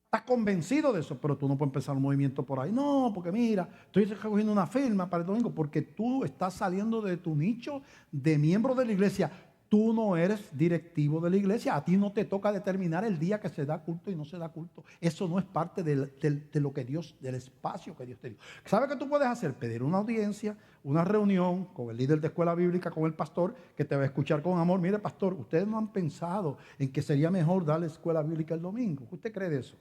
Estás convencido de eso, pero tú no puedes empezar un movimiento por ahí. No, porque mira, estoy recogiendo una firma para el domingo, porque tú estás saliendo de tu nicho de miembro de la iglesia. Tú no eres directivo de la iglesia. A ti no te toca determinar el día que se da culto y no se da culto. Eso no es parte de lo que Dios, del espacio que Dios te dio. ¿Sabe qué tú puedes hacer? Pedir una audiencia, una reunión con el líder de escuela bíblica, con el pastor, que te va a escuchar con amor. Mire, pastor, ustedes no han pensado en que sería mejor darle escuela bíblica el domingo. ¿Qué usted cree de eso?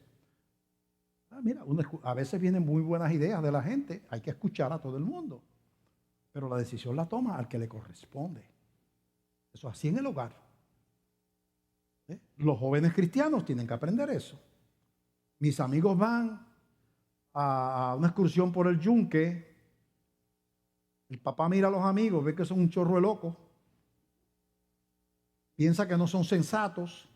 Mira, a veces vienen muy buenas ideas de la gente. Hay que escuchar a todo el mundo. Pero la decisión la toma al que le corresponde. Eso así en el hogar. Los jóvenes cristianos tienen que aprender eso. Mis amigos van a una excursión por el yunque. El papá mira a los amigos, ve que son un chorro de locos. Piensa que no son sensatos.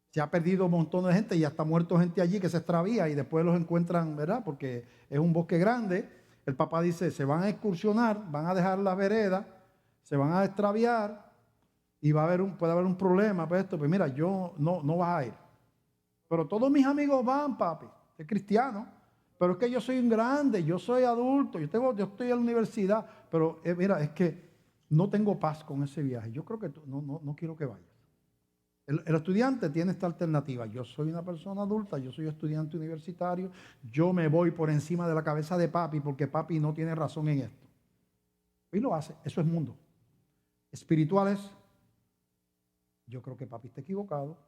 Se ha perdido un montón de gente y ya está muerto gente allí que se extravía y después los encuentran, ¿verdad? Porque es un bosque grande. El papá dice, se van a excursionar, van a dejar las veredas, se van a extraviar. Y puede haber un problema, pues esto, pues mira, yo no vas a ir. Pero todos mis amigos van, papi, soy cristiano, pero es que yo soy un grande, yo soy adulto, yo estoy en la universidad, pero mira, es que no tengo paz con ese viaje. Yo creo que no quiero que vayas. El estudiante tiene esta alternativa. Yo soy una persona adulta, yo soy estudiante universitario, yo me voy por encima de la cabeza de papi porque papi no tiene razón en esto. Y lo hace, eso es mundo. Espirituales. Yo creo que papi está equivocado,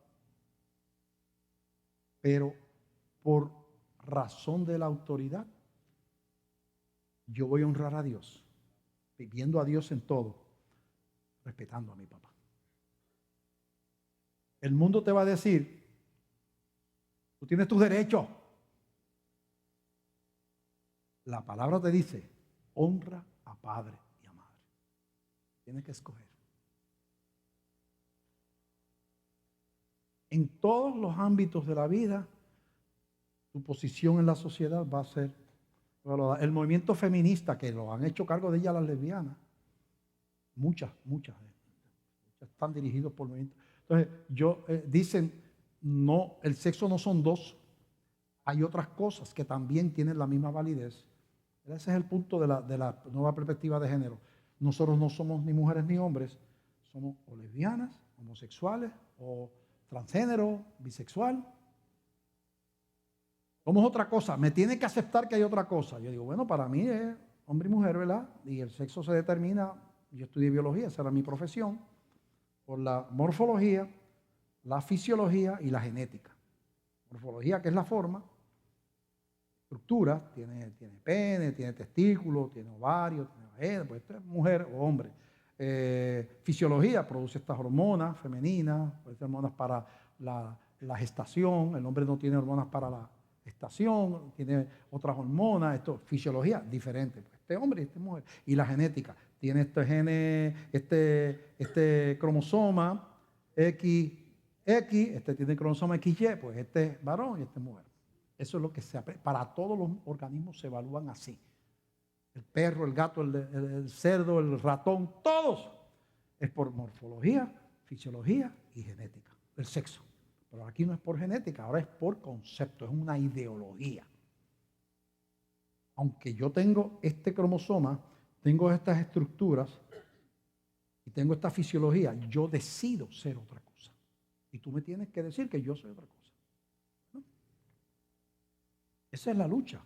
pero por razón de la autoridad, yo voy a honrar a Dios, viviendo a Dios en todo, respetando a mi papá. El mundo te va a decir, tú tienes tus derechos. La palabra te dice, honra a padre y a madre. Tienes que escoger. En todos los ámbitos de la vida, tu posición en la sociedad va a ser Pero el movimiento feminista, que lo han hecho cargo de ella las lesbianas, muchas están dirigidos por el movimiento. Entonces, dicen, no, el sexo no son dos, hay otras cosas que también tienen la misma validez. Ese es el punto de la nueva perspectiva de género. Nosotros no somos ni mujeres ni hombres, somos o lesbianas, homosexuales, o transgénero, bisexual. Somos otra cosa, me tiene que aceptar que hay otra cosa. Yo digo, bueno, para mí es hombre y mujer, ¿verdad? Y el sexo se determina, yo estudié biología, esa era mi profesión, por la morfología, la fisiología y la genética. Morfología, que es la forma, estructura, tiene pene, tiene testículos, tiene ovarios, tiene vagina, pues esto es mujer o hombre. Fisiología, produce estas hormonas femeninas, puede ser hormonas para la gestación, el hombre no tiene hormonas para la gestación, tiene otras hormonas, esto, fisiología diferente, pues este hombre y esta mujer. Y la genética, tiene este gene, este cromosoma XX, este tiene cromosoma XY, pues este es varón y este es mujer. Eso es lo que se aprende. Para todos los organismos se evalúan así. El perro, el gato, el cerdo, el ratón, todos. Es por morfología, fisiología y genética. El sexo. Pero aquí no es por genética, ahora es por concepto, es una ideología. Aunque yo tengo este cromosoma, tengo estas estructuras y tengo esta fisiología, yo decido ser otra cosa. Y tú me tienes que decir que yo soy otra cosa. ¿No? Esa es la lucha.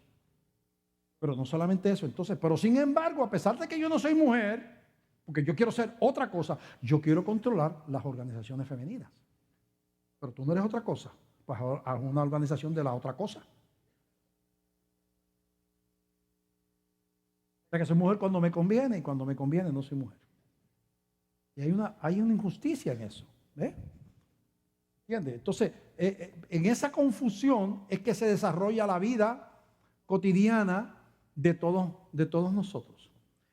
Pero no solamente eso, entonces, pero sin embargo, a pesar de que yo no soy mujer, porque yo quiero ser otra cosa, yo quiero controlar las organizaciones femeninas. Pero tú no eres otra cosa, pues haz una organización de la otra cosa. O sea que soy mujer cuando me conviene y cuando me conviene no soy mujer. Y hay una injusticia en eso. ¿Ves? ¿Entiendes? Entonces, en esa confusión es que se desarrolla la vida cotidiana de todos nosotros.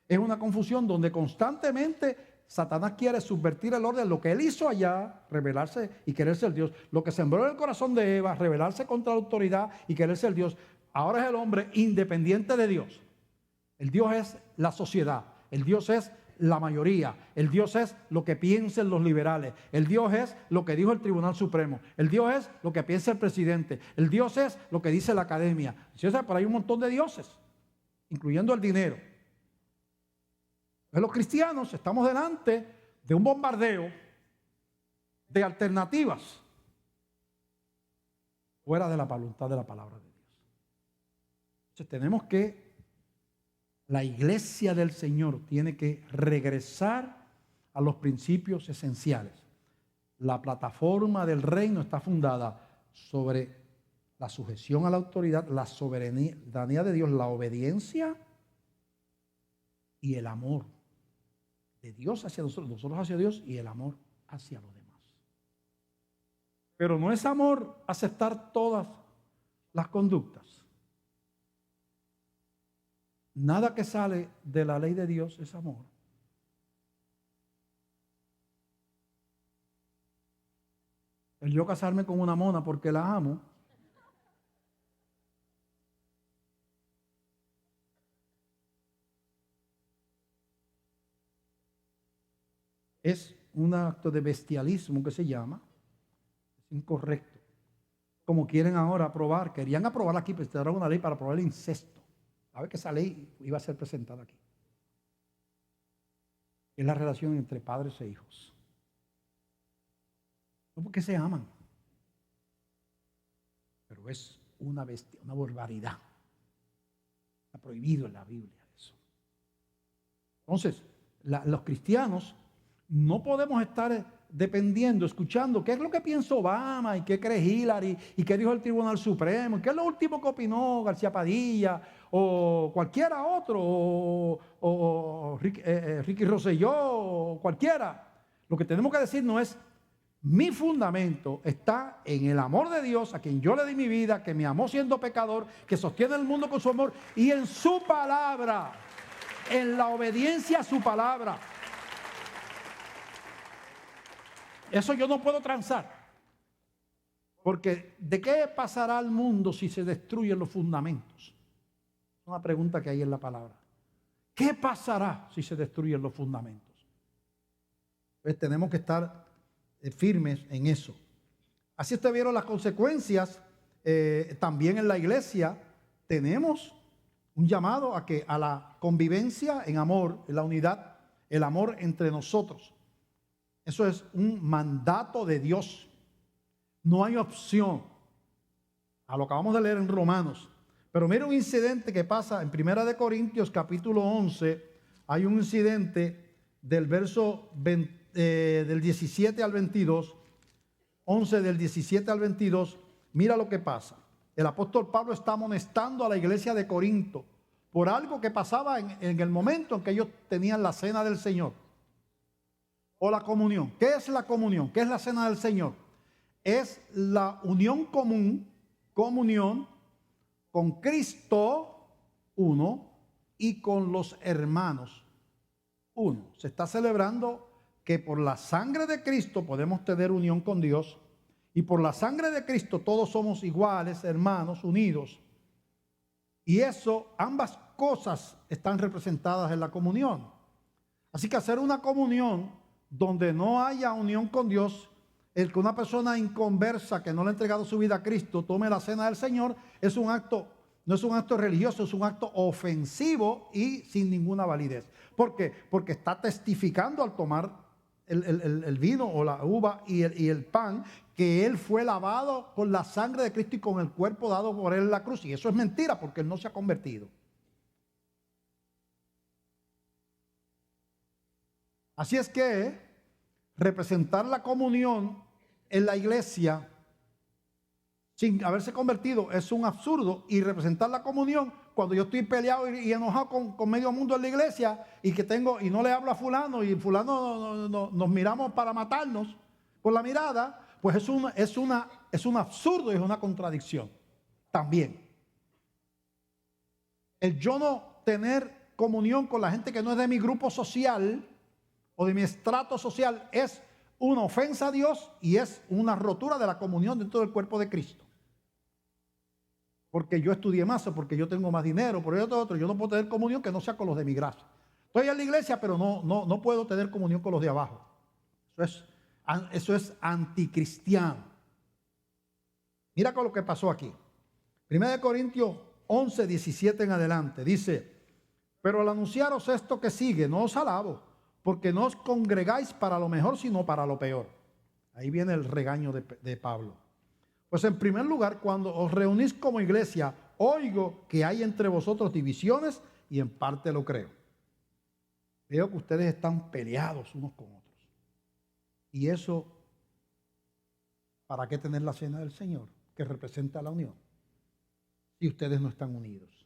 Es una confusión donde constantemente Satanás quiere subvertir el orden, lo que él hizo allá, rebelarse y querer ser Dios. Lo que sembró en el corazón de Eva, rebelarse contra la autoridad y querer ser Dios. Ahora es el hombre independiente de Dios. El Dios es la sociedad, el Dios es la mayoría, el Dios es lo que piensen los liberales, el Dios es lo que dijo el Tribunal Supremo, el Dios es lo que piensa el presidente, el Dios es lo que dice la academia. Pero hay un montón de dioses, incluyendo el dinero. Los cristianos estamos delante de un bombardeo de alternativas fuera de la voluntad de la palabra de Dios. Entonces tenemos que, la iglesia del Señor tiene que regresar a los principios esenciales. La plataforma del reino está fundada sobre la sujeción a la autoridad, la soberanía de Dios, la obediencia y el amor de Dios hacia nosotros, nosotros hacia Dios y el amor hacia los demás. Pero no es amor aceptar todas las conductas. Nada que sale de la ley de Dios es amor. El yo casarme con una mona porque la amo, es un acto de bestialismo que se llama, es incorrecto. Como quieren ahora aprobar, querían aprobar aquí, pero era una ley para aprobar el incesto. A ver que esa ley iba a ser presentada aquí. Es la relación entre padres e hijos. No porque se aman, pero es una bestia, una barbaridad. Está prohibido en la Biblia eso. Entonces, los cristianos no podemos estar dependiendo, escuchando qué es lo que piensa Obama y qué cree Hillary y qué dijo el Tribunal Supremo, qué es lo último que opinó García Padilla o cualquiera otro, o Ricky Rosselló, o cualquiera. Lo que tenemos que decir no es: mi fundamento está en el amor de Dios, a quien yo le di mi vida, que me amó siendo pecador, que sostiene el mundo con su amor, y en su palabra, en la obediencia a su palabra. Eso yo no puedo transar. Porque ¿de qué pasará al mundo si se destruyen los fundamentos? Una pregunta que hay en la palabra. ¿Qué pasará si se destruyen los fundamentos? Pues tenemos que estar firmes en eso. Así ustedes vieron las consecuencias. También en la iglesia tenemos un llamado a la convivencia en amor, en la unidad, el amor entre nosotros. Eso es un mandato de Dios. No hay opción. A lo que acabamos de leer en Romanos. Pero mira un incidente que pasa en 1 Corintios capítulo 11. Hay un incidente del verso del 17 al 22. 11 del 17 al 22. Mira lo que pasa. El apóstol Pablo está amonestando a la iglesia de Corinto por algo que pasaba en el momento en que ellos tenían la cena del Señor. O la comunión. ¿Qué es la comunión? ¿Qué es la cena del Señor? Es la unión común, comunión con Cristo, uno, y con los hermanos, uno. Se está celebrando que por la sangre de Cristo podemos tener unión con Dios, y por la sangre de Cristo todos somos iguales, hermanos, unidos. Y eso, ambas cosas están representadas en la comunión. Así que hacer una comunión donde no haya unión con Dios, el que una persona inconversa que no le ha entregado su vida a Cristo tome la cena del Señor, es un acto, no es un acto religioso, es un acto ofensivo y sin ninguna validez. ¿Por qué? Porque está testificando al tomar el vino o la uva y el pan, que él fue lavado con la sangre de Cristo y con el cuerpo dado por él en la cruz. Y eso es mentira porque él no se ha convertido. Así es que representar la comunión en la iglesia sin haberse convertido es un absurdo, y representar la comunión cuando yo estoy peleado y enojado con medio mundo en la iglesia y no le hablo a fulano y fulano nos miramos para matarnos con la mirada, pues es un absurdo y es una contradicción también. El yo no tener comunión con la gente que no es de mi grupo social o de mi estrato social es una ofensa a Dios y es una rotura de la comunión dentro del cuerpo de Cristo. Porque yo estudié más, o porque yo tengo más dinero, por otro, yo no puedo tener comunión que no sea con los de mi gracia. Estoy en la iglesia, pero no puedo tener comunión con los de abajo. Eso es anticristiano. Mira con lo que pasó aquí. 1 Corintios 11, 17 en adelante, dice: pero al anunciaros esto que sigue, no os alabo, porque no os congregáis para lo mejor, sino para lo peor. Ahí viene el regaño de Pablo. Pues en primer lugar, cuando os reunís como iglesia, oigo que hay entre vosotros divisiones, y en parte lo creo. Veo que ustedes están peleados unos con otros. Y eso, ¿para qué tener la cena del Señor, que representa la unión, si ustedes no están unidos?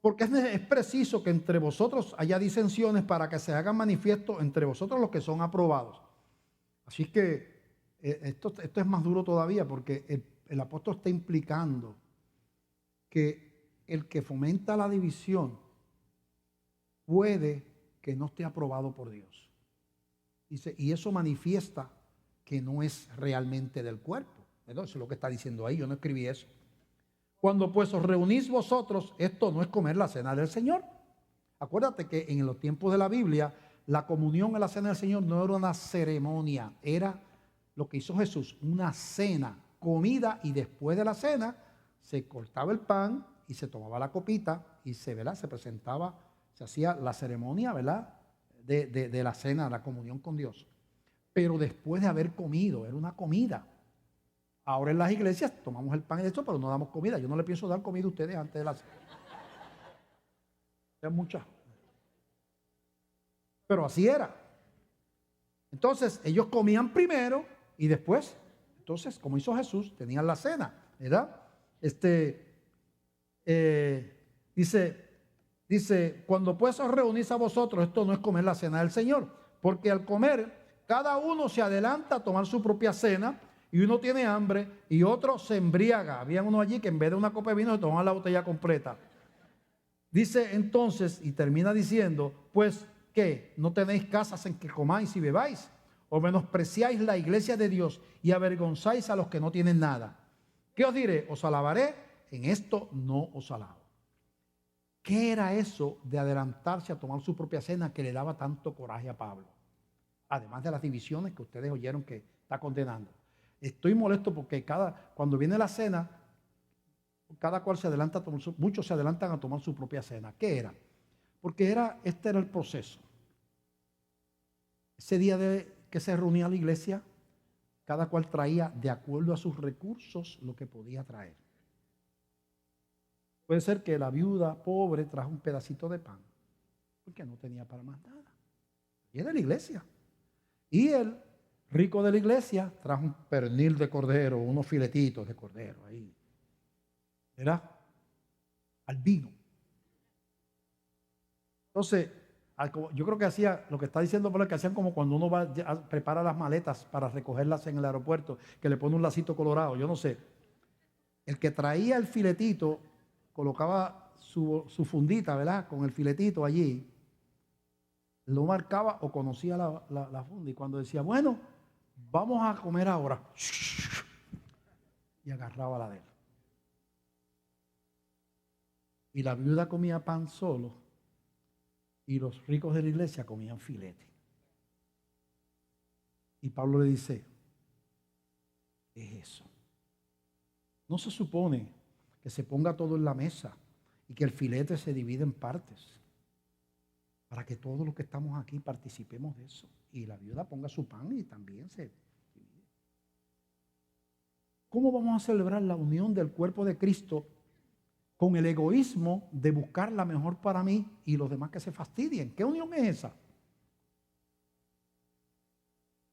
Porque es preciso que entre vosotros haya disensiones, para que se hagan manifiesto entre vosotros los que son aprobados. Así que esto es más duro todavía, porque el apóstol está implicando que el que fomenta la división puede que no esté aprobado por Dios. Dice, y eso manifiesta que no es realmente del cuerpo. Eso es lo que está diciendo ahí, yo no escribí eso. Cuando pues os reunís vosotros, esto no es comer la cena del Señor. Acuérdate que en los tiempos de la Biblia, la comunión en la cena del Señor no era una ceremonia, era lo que hizo Jesús, una cena, comida, y después de la cena se cortaba el pan y se tomaba la copita y se presentaba, se hacía la ceremonia, ¿verdad?, de la cena, la comunión con Dios. Pero después de haber comido, era una comida. Ahora en las iglesias tomamos el pan y esto, pero no damos comida. Yo no le pienso dar comida a ustedes antes de la cena. Es mucha. Pero así era. Entonces ellos comían primero y después, entonces, como hizo Jesús, tenían la cena, ¿verdad? Dice, cuando pues os reunís a vosotros, esto no es comer la cena del Señor, porque al comer, cada uno se adelanta a tomar su propia cena, y uno tiene hambre y otro se embriaga. Había uno allí que en vez de una copa de vino se tomaba la botella completa. Dice entonces, y termina diciendo, pues, ¿qué? ¿No tenéis casas en que comáis y bebáis? ¿O menospreciáis la iglesia de Dios y avergonzáis a los que no tienen nada? ¿Qué os diré? ¿Os alabaré? en esto no os alabo. ¿Qué era eso de adelantarse a tomar su propia cena que le daba tanto coraje a Pablo? Además de las divisiones que ustedes oyeron que está condenando. Estoy molesto porque cuando viene la cena, cada cual se adelanta, muchos se adelantan a tomar su propia cena. ¿Qué era? Porque este era el proceso. Ese día que se reunía la iglesia, cada cual traía de acuerdo a sus recursos lo que podía traer. Puede ser que la viuda pobre trajo un pedacito de pan, porque no tenía para más nada. Y era la iglesia. Y el rico de la iglesia trajo un pernil de cordero, unos filetitos de cordero ahí. Era al vino. Entonces, yo creo que hacía, lo que está diciendo Pablo, que hacían como cuando uno prepara las maletas para recogerlas en el aeropuerto, que le pone un lacito colorado, yo no sé. El que traía el filetito, colocaba su fundita, ¿verdad? Con el filetito allí, lo marcaba o conocía la funda. Y cuando decía, bueno, vamos a comer ahora, y agarraba la de él. Y la viuda comía pan solo, y los ricos de la iglesia comían filete. Y Pablo le dice, ¿qué es eso? No se supone que se ponga todo en la mesa y que el filete se divide en partes, para que todos los que estamos aquí participemos de eso. Y la viuda ponga su pan y también se divide. ¿Cómo vamos a celebrar la unión del cuerpo de Cristo con el egoísmo de buscar la mejor para mí y los demás que se fastidien? ¿Qué unión es esa?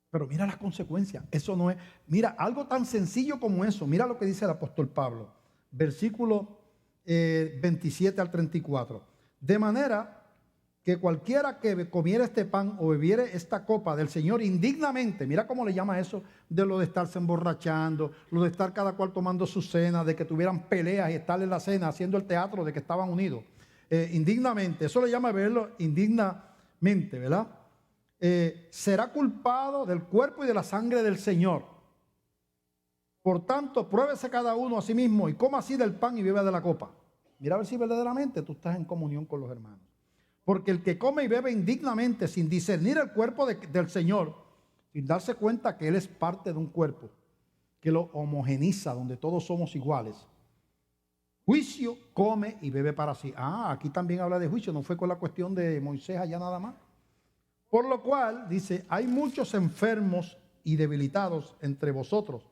Pero mira las consecuencias. Eso no es. Mira, algo tan sencillo como eso. Mira lo que dice el apóstol Pablo. Versículo 27 al 34. De manera que cualquiera que comiera este pan o bebiere esta copa del Señor indignamente, mira cómo le llama eso de lo de estarse emborrachando, lo de estar cada cual tomando su cena, de que tuvieran peleas y estar en la cena haciendo el teatro de que estaban unidos. Indignamente, eso le llama beberlo indignamente, ¿verdad? Será culpado del cuerpo y de la sangre del Señor. Por tanto, pruébese cada uno a sí mismo y coma así del pan y beba de la copa. Mira a ver si verdaderamente tú estás en comunión con los hermanos. Porque el que come y bebe indignamente sin discernir el cuerpo del Señor, sin darse cuenta que Él es parte de un cuerpo que lo homogeniza, donde todos somos iguales, juicio come y bebe para sí. Aquí también habla de juicio, no fue con la cuestión de Moisés allá nada más. Por lo cual, dice, hay muchos enfermos y debilitados entre vosotros,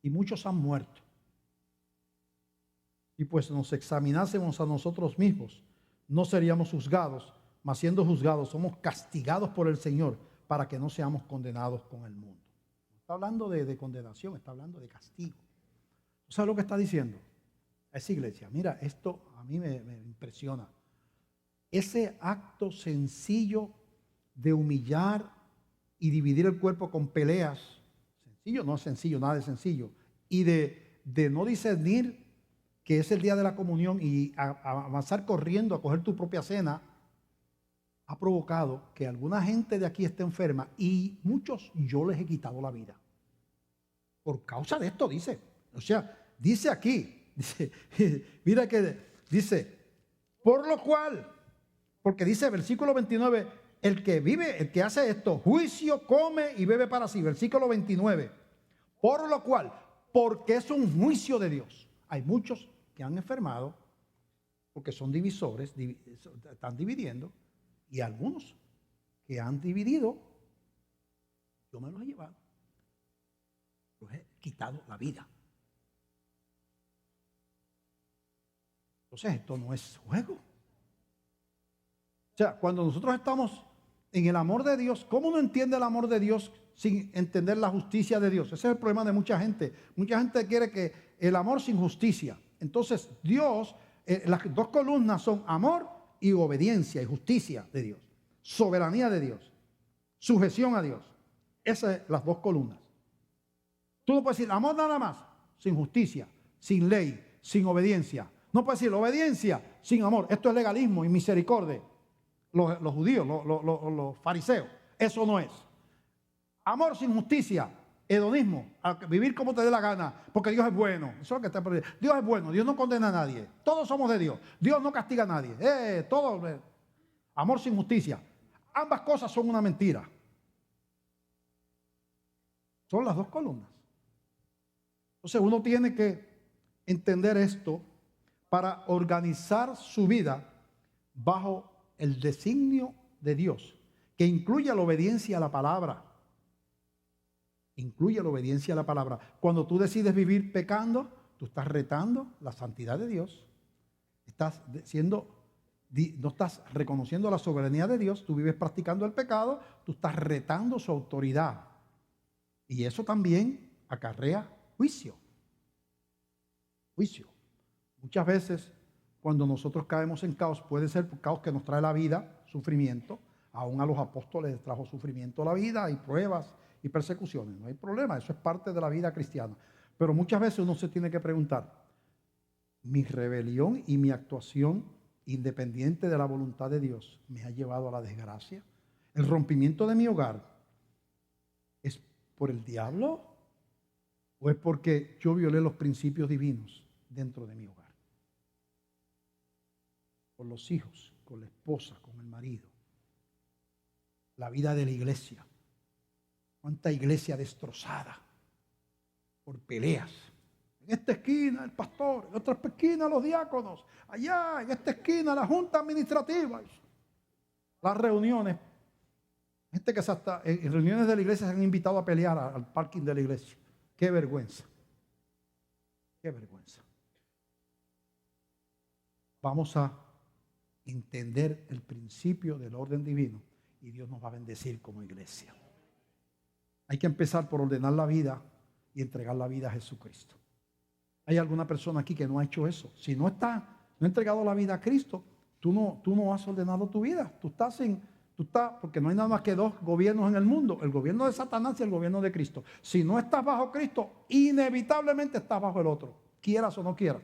y muchos han muerto. Y pues nos examinásemos a nosotros mismos, no seríamos juzgados, mas siendo juzgados somos castigados por el Señor para que no seamos condenados con el mundo. No está hablando de condenación, está hablando de castigo. ¿Sabes lo que está diciendo? Esa iglesia, mira, esto a mí me impresiona. Ese acto sencillo de humillar y dividir el cuerpo con peleas, sencillo, no es sencillo, nada de sencillo, y de no discernir que es el día de la comunión y avanzar corriendo a coger tu propia cena, ha provocado que alguna gente de aquí esté enferma y muchos yo les he quitado la vida. Por causa de esto, dice. O sea, dice aquí, dice, mira que dice, por lo cual, porque dice versículo 29, el que hace esto, juicio, come y bebe para sí. Versículo 29, por lo cual, porque es un juicio de Dios. Hay muchos que han enfermado porque son divisores, están dividiendo, y algunos que han dividido, yo me los he llevado, los he quitado la vida. Entonces esto no es juego. O sea, cuando nosotros estamos en el amor de Dios, ¿cómo uno entiende el amor de Dios sin entender la justicia de Dios? Ese es el problema de mucha gente. Mucha gente quiere que el amor sin justicia. Entonces Dios, las dos columnas son amor y obediencia y justicia de Dios. Soberanía de Dios. Sujeción a Dios. Esas son las dos columnas. Tú no puedes decir amor nada más, sin justicia, sin ley, sin obediencia. No puedes decir obediencia sin amor. Esto es legalismo y misericordia. Los judíos, los fariseos. Eso no es. Amor sin justicia Hedonismo, a vivir como te dé la gana, porque Dios es bueno. Eso es lo que está perdiendo. Dios es bueno, Dios no condena a nadie. Todos somos de Dios. Dios no castiga a nadie. Amor sin justicia. Ambas cosas son una mentira. Son las dos columnas. Entonces uno tiene que entender esto para organizar su vida bajo el designio de Dios, que incluye la obediencia a la palabra. Incluye la obediencia a la palabra. Cuando tú decides vivir pecando, tú estás retando la santidad de Dios. No estás reconociendo la soberanía de Dios, tú vives practicando el pecado, tú estás retando su autoridad. Y eso también acarrea juicio. Juicio. Muchas veces, cuando nosotros caemos en caos, puede ser por caos que nos trae la vida, sufrimiento. Aún a los apóstoles les trajo sufrimiento la vida y pruebas y persecuciones. No hay problema, eso es parte de la vida cristiana. Pero muchas veces uno se tiene que preguntar, ¿mi rebelión y mi actuación independiente de la voluntad de Dios me ha llevado a la desgracia? ¿El rompimiento de mi hogar es por el diablo o es porque yo violé los principios divinos dentro de mi hogar? Con los hijos, con la esposa, con el marido. La vida de la iglesia. ¿Cuánta iglesia destrozada por peleas? En esta esquina el pastor, en otra esquina los diáconos, allá en esta esquina la junta administrativa. Las reuniones, gente que hasta en reuniones de la iglesia se han invitado a pelear al parking de la iglesia. Qué vergüenza. Qué vergüenza. Vamos a entender el principio del orden divino y Dios nos va a bendecir como iglesia. Hay que empezar por ordenar la vida y entregar la vida a Jesucristo. ¿Hay alguna persona aquí que no ha hecho eso? Si no ha entregado la vida a Cristo, tú no has ordenado tu vida. Tú estás, porque no hay nada más que dos gobiernos en el mundo, el gobierno de Satanás y el gobierno de Cristo. Si no estás bajo Cristo, inevitablemente estás bajo el otro, quieras o no quieras.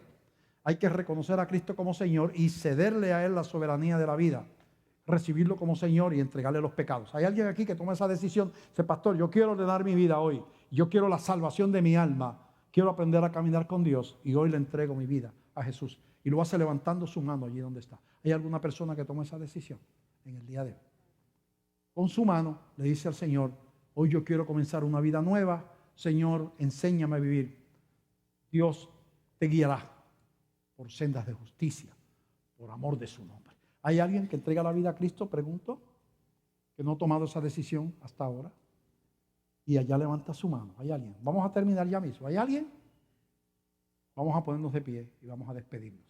Hay que reconocer a Cristo como Señor y cederle a Él la soberanía de la vida, recibirlo como Señor y entregarle los pecados. ¿Hay alguien aquí que toma esa decisión? Dice, pastor, yo quiero ordenar mi vida hoy, yo quiero la salvación de mi alma, quiero aprender a caminar con Dios y hoy le entrego mi vida a Jesús. Y lo hace levantando su mano allí donde está. ¿Hay alguna persona que toma esa decisión en el día de hoy? Con su mano le dice al Señor, hoy yo quiero comenzar una vida nueva. Señor, enséñame a vivir. Dios te guiará por sendas de justicia, por amor de su nombre. ¿Hay alguien que entrega la vida a Cristo? Pregunto, que no ha tomado esa decisión hasta ahora. Y allá levanta su mano. ¿Hay alguien? Vamos a terminar ya mismo. ¿Hay alguien? Vamos a ponernos de pie y vamos a despedirnos.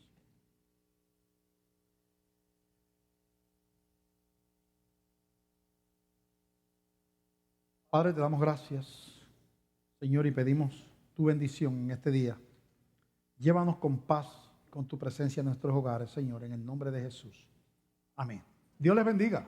Padre, te damos gracias, Señor, y pedimos tu bendición en este día. Llévanos con paz, con tu presencia en nuestros hogares, Señor, en el nombre de Jesús. Amén. Dios les bendiga.